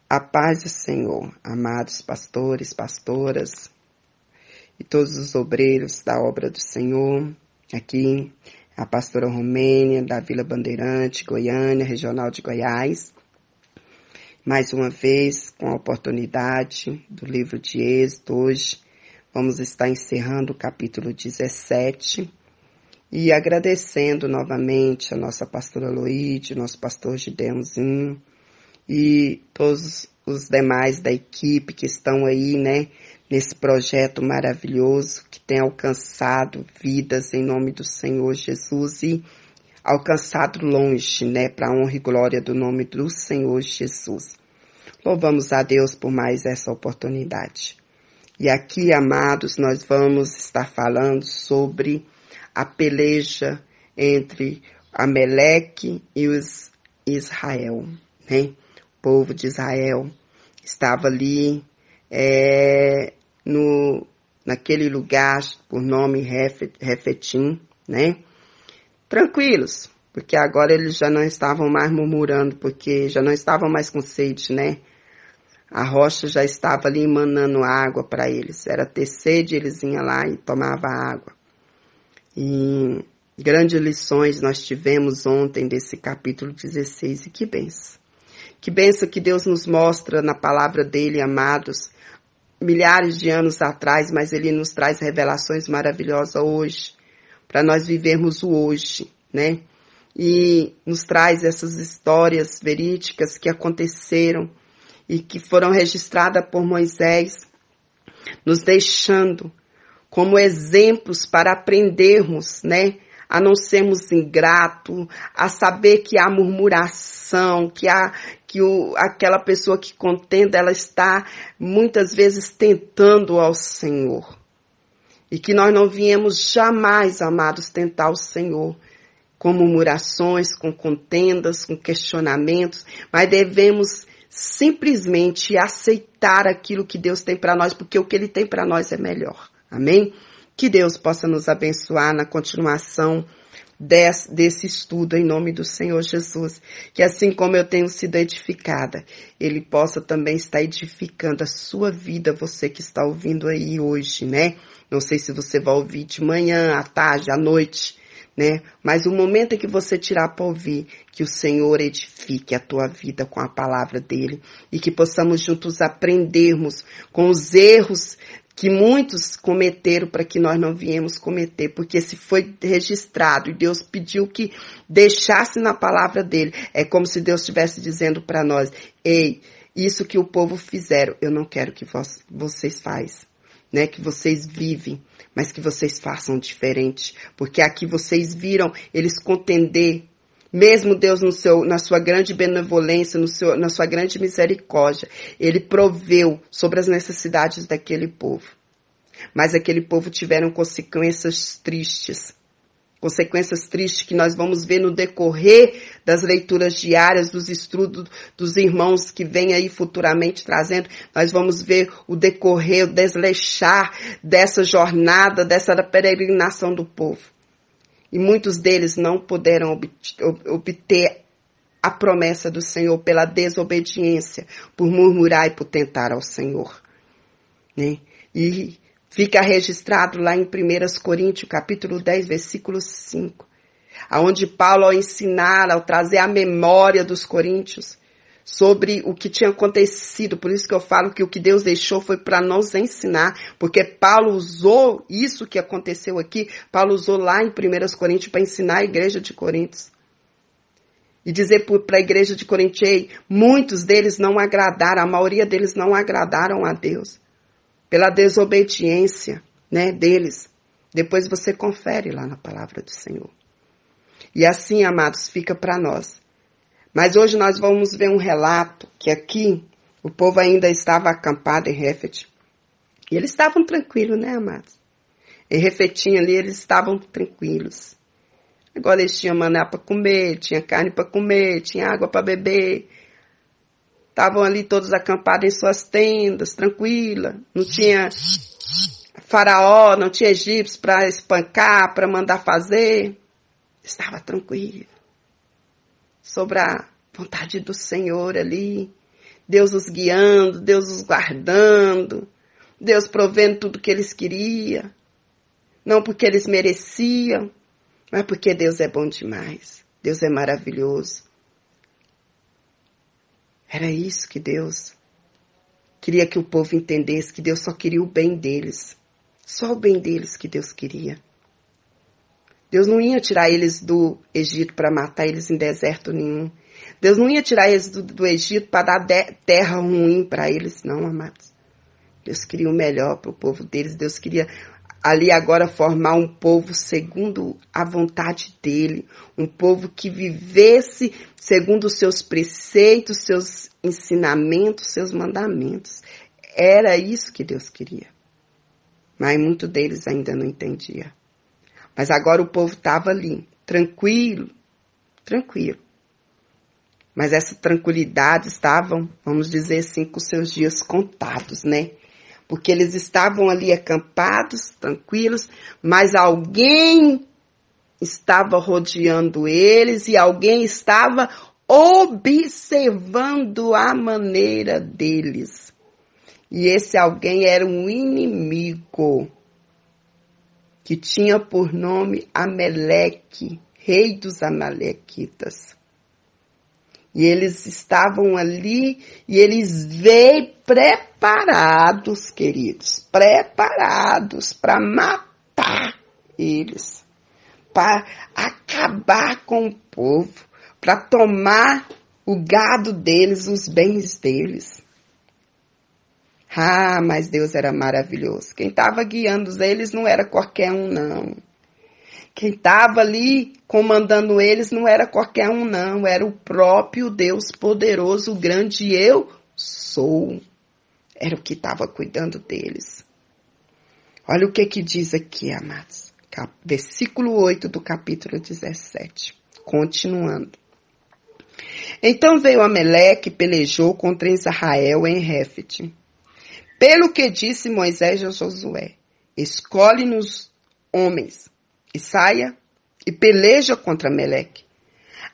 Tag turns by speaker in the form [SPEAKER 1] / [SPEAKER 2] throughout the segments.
[SPEAKER 1] A paz do Senhor, amados pastores, pastoras e todos os obreiros da obra do Senhor. Aqui a pastora Romênia, da Vila Bandeirante, Goiânia, Regional de Goiás. Mais uma vez, com a oportunidade do livro de Êxodo, hoje vamos estar encerrando o capítulo 17 e agradecendo novamente a nossa pastora Loide, nosso pastor Gideonzinho, e todos os demais da equipe que estão aí, nesse projeto maravilhoso que tem alcançado vidas em nome do Senhor Jesus e alcançado longe, para a honra e glória do nome do Senhor Jesus. Louvamos a Deus por mais essa oportunidade. E aqui, amados, nós vamos estar falando sobre a peleja entre Amaleque e os Israel, O povo de Israel estava ali naquele lugar por nome Refetim, Tranquilos, porque agora eles já não estavam mais murmurando, porque já não estavam mais com sede, A rocha já estava ali emanando água para eles. Era ter sede, eles iam lá e tomavam água. E grandes lições nós tivemos ontem desse capítulo 16, e que bênção. Que bênção que Deus nos mostra na palavra dele, amados, milhares de anos atrás, mas ele nos traz revelações maravilhosas hoje, para nós vivermos o hoje, E nos traz essas histórias verídicas que aconteceram e que foram registradas por Moisés, nos deixando como exemplos para aprendermos, a não sermos ingratos, a saber que há murmuração, que aquela pessoa que contenda, ela está muitas vezes tentando ao Senhor. E que nós não viemos jamais, amados, tentar o Senhor com murmurações, com contendas, com questionamentos, mas devemos simplesmente aceitar aquilo que Deus tem para nós, porque o que Ele tem para nós é melhor. Amém? Que Deus possa nos abençoar na continuação desse estudo em nome do Senhor Jesus. Que assim como eu tenho sido edificada, Ele possa também estar edificando a sua vida, você que está ouvindo aí hoje, Não sei se você vai ouvir de manhã, à tarde, à noite, Mas o momento em que você tirar para ouvir, que o Senhor edifique a tua vida com a palavra dEle e que possamos juntos aprendermos com os erros que muitos cometeram para que nós não viemos cometer, porque se foi registrado e Deus pediu que deixasse na palavra dele, é como se Deus estivesse dizendo para nós, ei, isso que o povo fizeram, eu não quero que vocês façam, que vocês vivem, mas que vocês façam diferente, porque aqui vocês viram eles contender, mesmo Deus na sua grande benevolência, na sua grande misericórdia, Ele proveu sobre as necessidades daquele povo. Mas aquele povo tiveram consequências tristes que nós vamos ver no decorrer das leituras diárias, dos estudos dos irmãos que vêm aí futuramente trazendo. Nós vamos ver o decorrer, o desleixar dessa jornada, dessa peregrinação do povo. E muitos deles não puderam obter a promessa do Senhor pela desobediência, por murmurar e por tentar ao Senhor. E fica registrado lá em 1 Coríntios, capítulo 10, versículo 5, onde Paulo, ao ensinar, ao trazer a memória dos coríntios sobre o que tinha acontecido, por isso que eu falo que o que Deus deixou foi para nos ensinar, porque Paulo usou isso que aconteceu aqui, Paulo usou lá em 1 Coríntios para ensinar a igreja de Coríntios. E dizer para a igreja de Coríntios, muitos deles não agradaram, a maioria deles não agradaram a Deus, pela desobediência, deles. Depois você confere lá na palavra do Senhor. E assim, amados, fica para nós. Mas hoje nós vamos ver um relato que aqui o povo ainda estava acampado em Refet. E eles estavam tranquilos, amados? Em Refetim ali eles estavam tranquilos. Agora eles tinham maná para comer, tinha carne para comer, tinha água para beber. Estavam ali todos acampados em suas tendas, tranquila. Não tinha faraó, não tinha egípcio para espancar, para mandar fazer. Estava tranquilo. Sobre a vontade do Senhor ali. Deus os guiando, Deus os guardando, Deus provendo tudo que eles queriam. Não porque eles mereciam, mas porque Deus é bom demais. Deus é maravilhoso. Era isso que Deus queria que o povo entendesse, que Deus só queria o bem deles. Só o bem deles que Deus queria. Deus não ia tirar eles do Egito para matar eles em deserto nenhum. Deus não ia tirar eles do Egito para dar terra ruim para eles, não, amados. Deus queria o melhor para o povo deles. Deus queria ali agora formar um povo segundo a vontade dele. Um povo que vivesse segundo os seus preceitos, seus ensinamentos, seus mandamentos. Era isso que Deus queria. Mas muitos deles ainda não entendiam. Mas agora o povo estava ali, tranquilo, tranquilo. Mas essa tranquilidade estavam, vamos dizer assim, com seus dias contados, né? Porque eles estavam ali acampados, tranquilos, mas alguém estava rodeando eles e alguém estava observando a maneira deles. E esse alguém era um inimigo que tinha por nome Amaleque, rei dos Amalequitas. E eles estavam ali e eles veio preparados, queridos, preparados para matar eles, para acabar com o povo, para tomar o gado deles, os bens deles. Ah, mas Deus era maravilhoso. Quem estava guiando eles não era qualquer um, não. Quem estava ali comandando eles não era qualquer um, não. Era o próprio Deus poderoso, o grande eu sou. Era o que estava cuidando deles. Olha o que diz aqui, amados. Versículo 8 do capítulo 17. Continuando. Então veio Amaleque e pelejou contra Israel em Réfete. Pelo que disse Moisés a Josué, escolhe-nos homens, e saia e peleja contra Amaleque.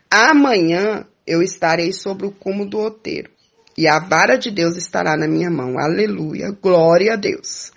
[SPEAKER 1] Amanhã eu estarei sobre o cume do outeiro, e a vara de Deus estará na minha mão. Aleluia, glória a Deus.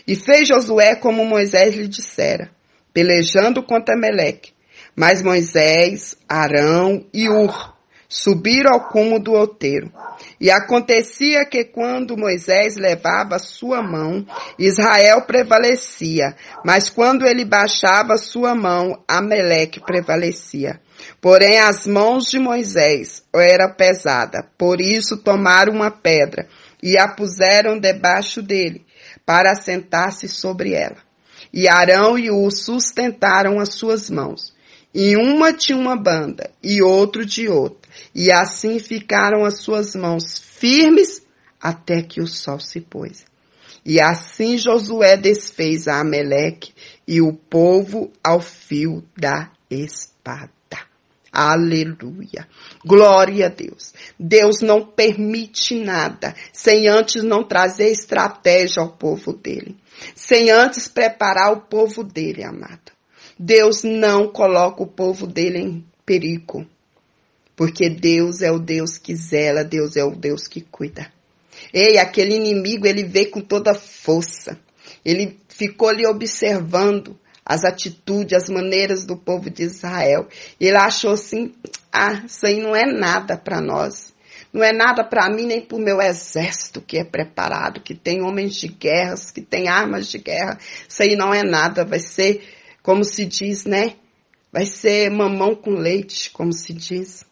[SPEAKER 1] E fez Josué como Moisés lhe dissera, pelejando contra Amaleque. Mas Moisés, Arão e Ur subiram ao cume do outeiro. E acontecia que quando Moisés levava a sua mão, Israel prevalecia. Mas quando ele baixava a sua mão, Amaleque prevalecia. Porém, as mãos de Moisés eram pesadas. Por isso tomaram uma pedra e a puseram debaixo dele, para assentar-se sobre ela. E Arão e Ur sustentaram as suas mãos. E uma de uma banda, e outro de outra. E assim ficaram as suas mãos firmes até que o sol se pôs. E assim Josué desfez a Amaleque e o povo ao fio da espada. Aleluia. Glória a Deus. Deus não permite nada sem antes não trazer estratégia ao povo dele. Sem antes preparar o povo dele, amado. Deus não coloca o povo dele em perigo. Porque Deus é o Deus que zela, Deus é o Deus que cuida. Ei, aquele inimigo, ele veio com toda força. Ele ficou ali observando as atitudes, as maneiras do povo de Israel. Ele achou assim, isso aí não é nada para nós. Não é nada para mim, nem para o meu exército que é preparado, que tem homens de guerras, que tem armas de guerra. Isso aí não é nada, vai ser, como se diz, né? Vai ser mamão com leite, como se diz.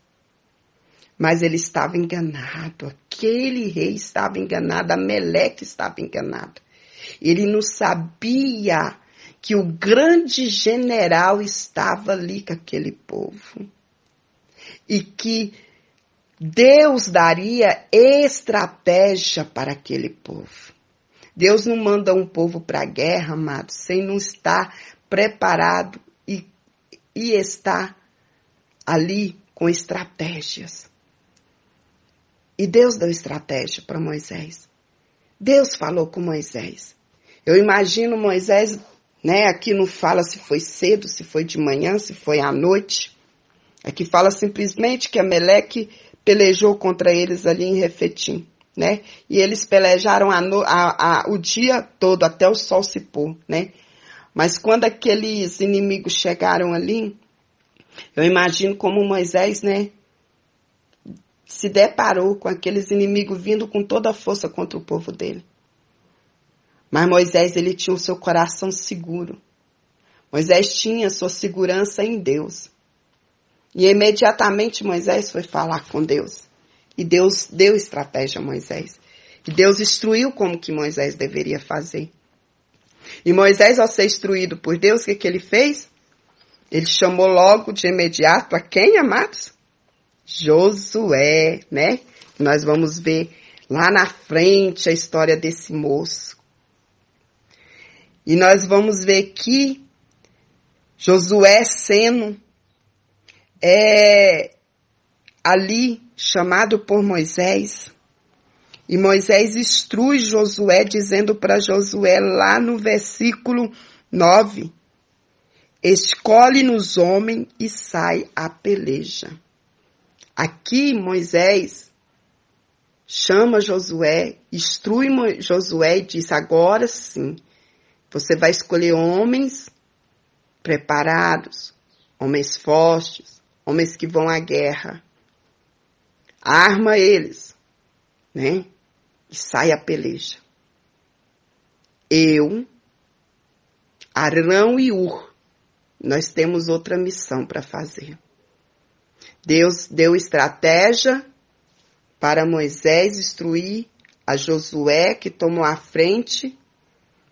[SPEAKER 1] Mas ele estava enganado, aquele rei estava enganado, Amaleque estava enganado. Ele não sabia que o grande general estava ali com aquele povo. E que Deus daria estratégia para aquele povo. Deus não manda um povo para a guerra, amado, sem não estar preparado e estar ali com estratégias. E Deus deu estratégia para Moisés. Deus falou com Moisés. Eu imagino Moisés, né? Aqui não fala se foi cedo, se foi de manhã, se foi à noite. Aqui fala simplesmente que Amaleque pelejou contra eles ali em Refetim, né? E eles pelejaram o dia todo até o sol se pôr, né? Mas quando aqueles inimigos chegaram ali, eu imagino como Moisés, né, se deparou com aqueles inimigos vindo com toda a força contra o povo dele. Mas Moisés, ele tinha o seu coração seguro. Moisés tinha sua segurança em Deus. E imediatamente Moisés foi falar com Deus. E Deus deu estratégia a Moisés. E Deus instruiu como que Moisés deveria fazer. E Moisés, ao ser instruído por Deus, o que ele fez? Ele chamou logo de imediato a quem, amados? Josué, né? Nós vamos ver lá na frente a história desse moço. E nós vamos ver que Josué sendo ali chamado por Moisés. E Moisés instrui Josué dizendo para Josué lá no versículo 9. Escolhe-nos homem e sai a peleja. Aqui Moisés chama Josué, instrui Josué e diz, agora sim, você vai escolher homens preparados, homens fortes, homens que vão à guerra. Arma eles, né? E sai a peleja. Eu, Arão e Ur, nós temos outra missão para fazer. Deus deu estratégia para Moisés instruir a Josué, que tomou a frente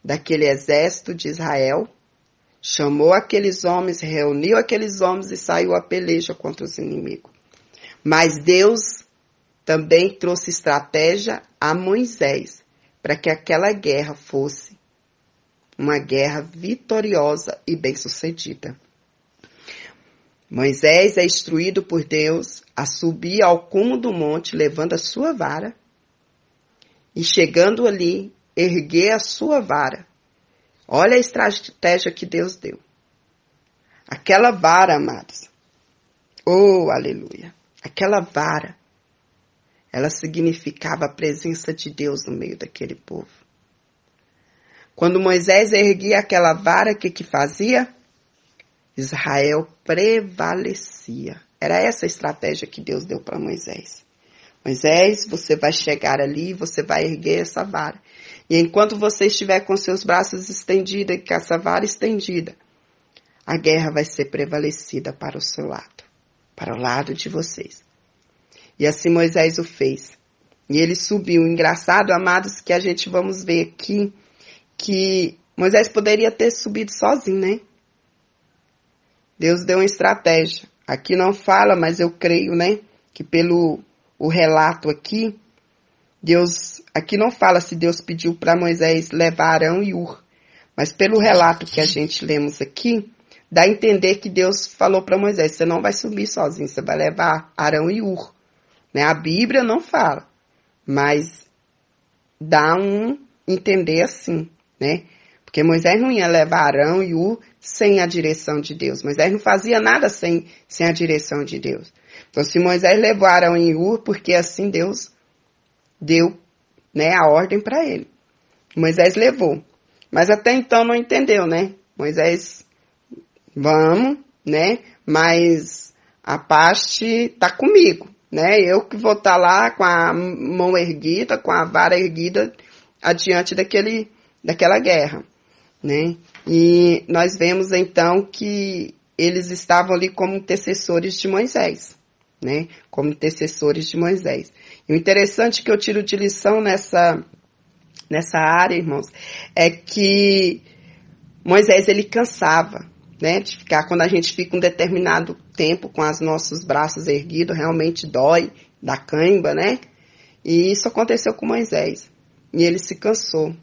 [SPEAKER 1] daquele exército de Israel, chamou aqueles homens, reuniu aqueles homens e saiu a peleja contra os inimigos. Mas Deus também trouxe estratégia a Moisés para que aquela guerra fosse uma guerra vitoriosa e bem-sucedida. Moisés é instruído por Deus a subir ao cume do monte, levando a sua vara, e chegando ali, erguer a sua vara. Olha a estratégia que Deus deu. Aquela vara, amados, oh, aleluia, aquela vara, ela significava a presença de Deus no meio daquele povo. Quando Moisés erguia aquela vara, o que fazia? Israel prevalecia. Era essa a estratégia que Deus deu para Moisés. Moisés, você vai chegar ali, você vai erguer essa vara. E enquanto você estiver com seus braços estendidos e com essa vara estendida, a guerra vai ser prevalecida para o seu lado, para o lado de vocês. E assim Moisés o fez. E ele subiu. Engraçado, amados, que a gente vamos ver aqui que Moisés poderia ter subido sozinho, né? Deus deu uma estratégia. Aqui não fala, mas eu creio, né? Que pelo o relato aqui, Deus, aqui não fala se Deus pediu para Moisés levar Arão e Ur. Mas pelo relato que a gente lemos aqui, dá a entender que Deus falou para Moisés, você não vai subir sozinho, você vai levar Arão e Ur. Né? A Bíblia não fala, mas dá um entender assim, né? Porque Moisés não ia levar Arão e Ur sem a direção de Deus. Moisés não fazia nada sem a direção de Deus. Então, se Moisés levou Arão e Ur, porque assim Deus deu, né, a ordem para ele. Moisés levou. Mas até então não entendeu, né? Moisés, vamos, né? Mas a parte tá comigo, né? Eu que vou estar lá com a mão erguida, com a vara erguida adiante daquela guerra, né? E nós vemos então que eles estavam ali como intercessores de Moisés, né? Como intercessores de Moisés. E o interessante que eu tiro de lição nessa área, irmãos, é que Moisés, ele cansava, né? De ficar, quando a gente fica um determinado tempo com os nossos braços erguidos, realmente dói, dá cãibra, né? E isso aconteceu com Moisés. E ele se cansou,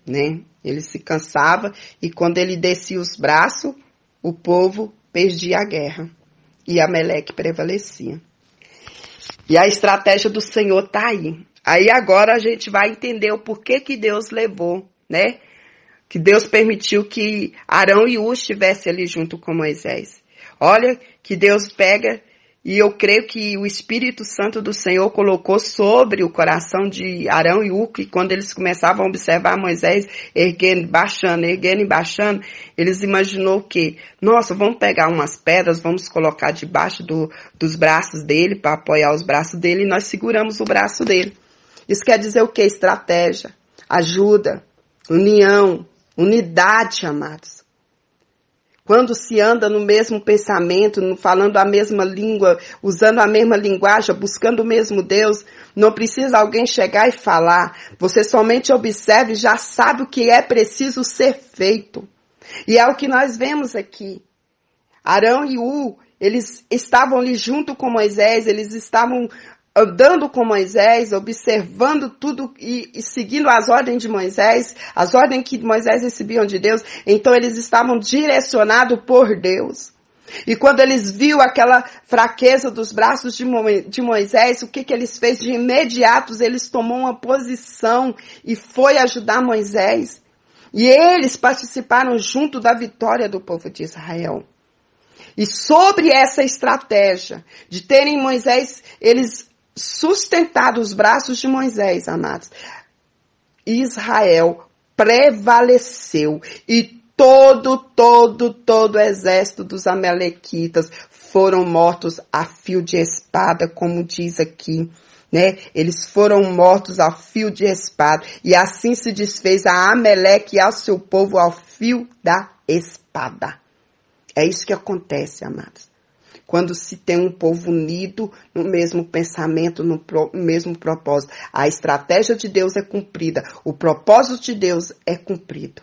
[SPEAKER 1] né? Ele se cansava e quando ele descia os braços, o povo perdia a guerra. E Amaleque prevalecia. E a estratégia do Senhor está aí. Aí agora a gente vai entender o porquê que Deus levou, né? Que Deus permitiu que Arão e Ur estivessem ali junto com Moisés. Olha que Deus pega E eu creio que o Espírito Santo do Senhor colocou sobre o coração de Arão e Hur, que quando eles começavam a observar Moisés erguendo e baixando, eles imaginou que, nossa, vamos pegar umas pedras, vamos colocar debaixo dos braços dele, para apoiar os braços dele, e nós seguramos o braço dele. Isso quer dizer o quê? Estratégia, ajuda, união, unidade, amados. Quando se anda no mesmo pensamento, falando a mesma língua, usando a mesma linguagem, buscando o mesmo Deus, não precisa alguém chegar e falar. Você somente observa e já sabe o que é preciso ser feito. E é o que nós vemos aqui. Arão e Hur, eles estavam ali junto com Moisés, eles estavam andando com Moisés, observando tudo e seguindo as ordens de Moisés, as ordens que Moisés recebiam de Deus. Então eles estavam direcionados por Deus. E quando eles viram aquela fraqueza dos braços de Moisés, o que eles fez? De imediato, eles tomaram uma posição e foi ajudar Moisés. E eles participaram junto da vitória do povo de Israel. E sobre essa estratégia de terem Moisés, eles sustentado os braços de Moisés, amados, Israel prevaleceu e todo o exército dos amalequitas foram mortos a fio de espada, como diz aqui, né? Eles foram mortos a fio de espada e assim se desfez a Amaleque e ao seu povo ao fio da espada. É isso que acontece, amados. Quando se tem um povo unido no mesmo pensamento, no mesmo propósito. A estratégia de Deus é cumprida. O propósito de Deus é cumprido.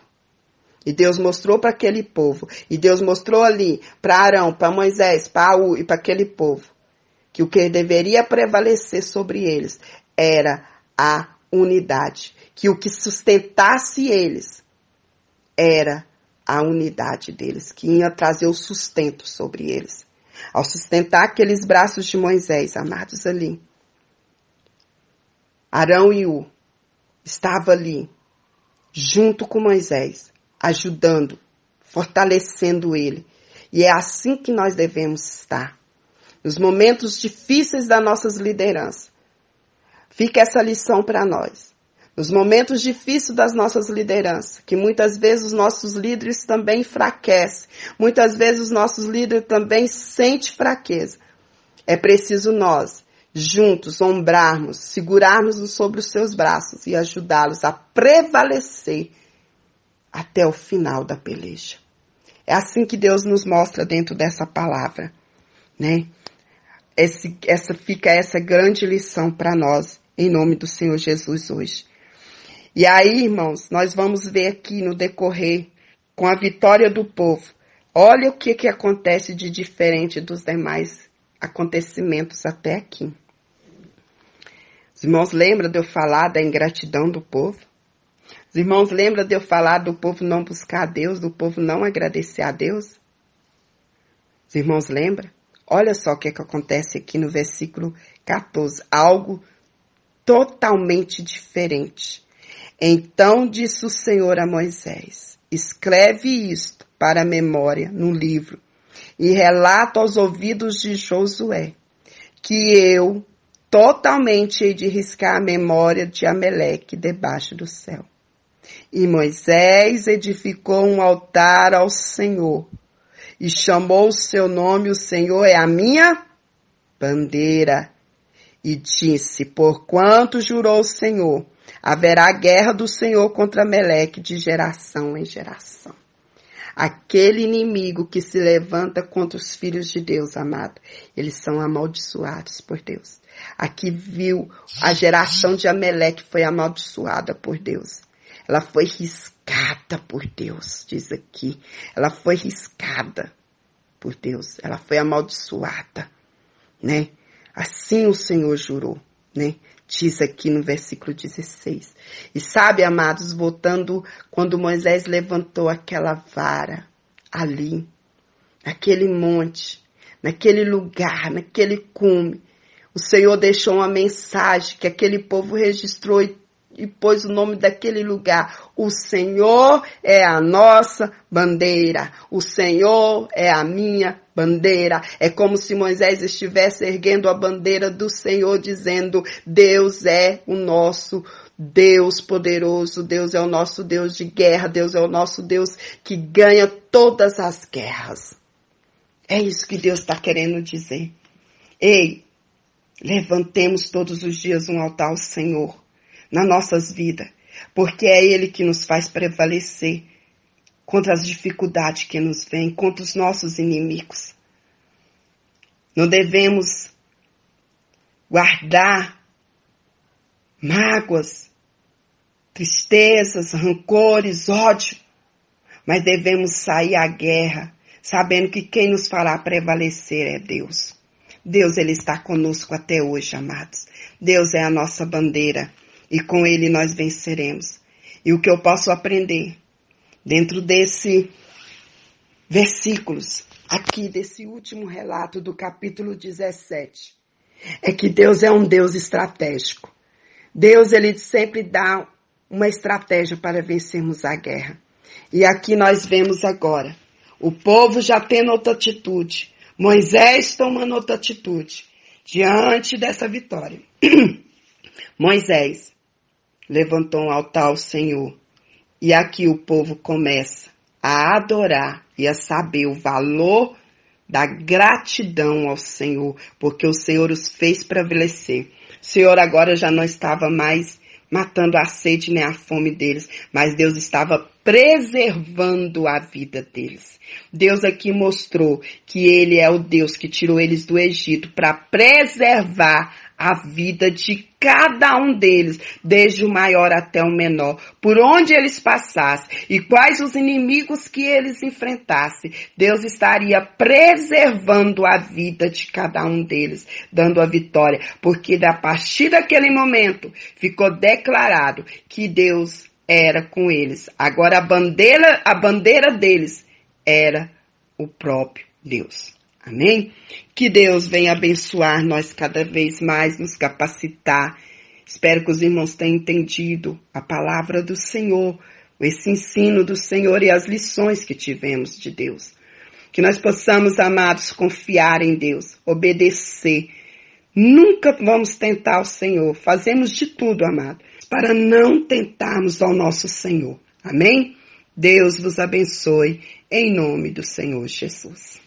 [SPEAKER 1] E Deus mostrou para aquele povo. E Deus mostrou ali para Arão, para Moisés, para Hur e para aquele povo. Que o que deveria prevalecer sobre eles era a unidade. Que o que sustentasse eles era a unidade deles. Que ia trazer o sustento sobre eles. Ao sustentar aqueles braços de Moisés, amados, ali, Arão e Hur estavam ali, junto com Moisés, ajudando, fortalecendo ele. E é assim que nós devemos estar. Nos momentos difíceis das nossas lideranças. Fica essa lição para nós. Nos momentos difíceis das nossas lideranças, que muitas vezes os nossos líderes também enfraquecem, muitas vezes os nossos líderes também sentem fraqueza. É preciso nós, juntos, ombrarmos, segurarmos sobre os seus braços e ajudá-los a prevalecer até o final da peleja. É assim que Deus nos mostra dentro dessa palavra, né? Fica essa grande lição para nós, em nome do Senhor Jesus hoje. E aí, irmãos, nós vamos ver aqui no decorrer, com a vitória do povo, olha o que acontece de diferente dos demais acontecimentos até aqui. Os irmãos lembram de eu falar da ingratidão do povo? Os irmãos lembram de eu falar do povo não buscar a Deus, do povo não agradecer a Deus? Os irmãos lembram? Olha só o que acontece aqui no versículo 14, algo totalmente diferente. Então disse o Senhor a Moisés, escreve isto para a memória no livro e relata aos ouvidos de Josué, que eu totalmente hei de riscar a memória de Amaleque debaixo do céu. E Moisés edificou um altar ao Senhor e chamou o seu nome, o Senhor é a minha bandeira. E disse, porquanto jurou o Senhor, haverá guerra do Senhor contra Amaleque de geração em geração. Aquele inimigo que se levanta contra os filhos de Deus, amado, eles são amaldiçoados por Deus. Aqui viu a geração de Amaleque foi amaldiçoada por Deus. Ela foi riscada por Deus, diz aqui. Ela foi riscada por Deus. Ela foi amaldiçoada, né? Assim o Senhor jurou, né? Diz aqui no versículo 16. E sabe, amados, voltando quando Moisés levantou aquela vara ali, naquele monte, naquele lugar, naquele cume, o Senhor deixou uma mensagem que aquele povo registrou e e pôs o nome daquele lugar. O Senhor é a nossa bandeira. O Senhor é a minha bandeira. É como se Moisés estivesse erguendo a bandeira do Senhor, dizendo: Deus é o nosso Deus poderoso, Deus é o nosso Deus de guerra, Deus é o nosso Deus que ganha todas as guerras. É isso que Deus está querendo dizer. Ei, levantemos todos os dias um altar ao Senhor nas nossas vidas, porque é Ele que nos faz prevalecer contra as dificuldades que nos vêm, contra os nossos inimigos. Não devemos guardar mágoas, tristezas, rancores, ódio, mas devemos sair à guerra, sabendo que quem nos fará prevalecer é Deus. Deus, Ele está conosco até hoje, amados. Deus é a nossa bandeira e com Ele nós venceremos. E o que eu posso aprender dentro desse versículos, aqui desse último relato do capítulo 17, é que Deus é um Deus estratégico. Deus, Ele sempre dá uma estratégia para vencermos a guerra. E aqui nós vemos agora o povo já tendo outra atitude. Moisés tomando outra atitude diante dessa vitória. Moisés levantou um altar ao Senhor. E aqui o povo começa a adorar e a saber o valor da gratidão ao Senhor, porque o Senhor os fez prevalecer. O Senhor agora já não estava mais matando a sede nem a fome deles, mas Deus estava preservando a vida deles. Deus aqui mostrou que Ele é o Deus que tirou eles do Egito para preservar a vida de cada um deles, desde o maior até o menor, por onde eles passassem e quais os inimigos que eles enfrentassem, Deus estaria preservando a vida de cada um deles, dando a vitória, porque a partir daquele momento ficou declarado que Deus era com eles. Agora a bandeira deles era o próprio Deus. Amém? Que Deus venha abençoar nós cada vez mais, nos capacitar. Espero que os irmãos tenham entendido a palavra do Senhor, esse ensino do Senhor e as lições que tivemos de Deus. Que nós possamos, amados, confiar em Deus, obedecer. Nunca vamos tentar o Senhor. Fazemos de tudo, amado, para não tentarmos ao nosso Senhor. Amém? Deus vos abençoe, em nome do Senhor Jesus.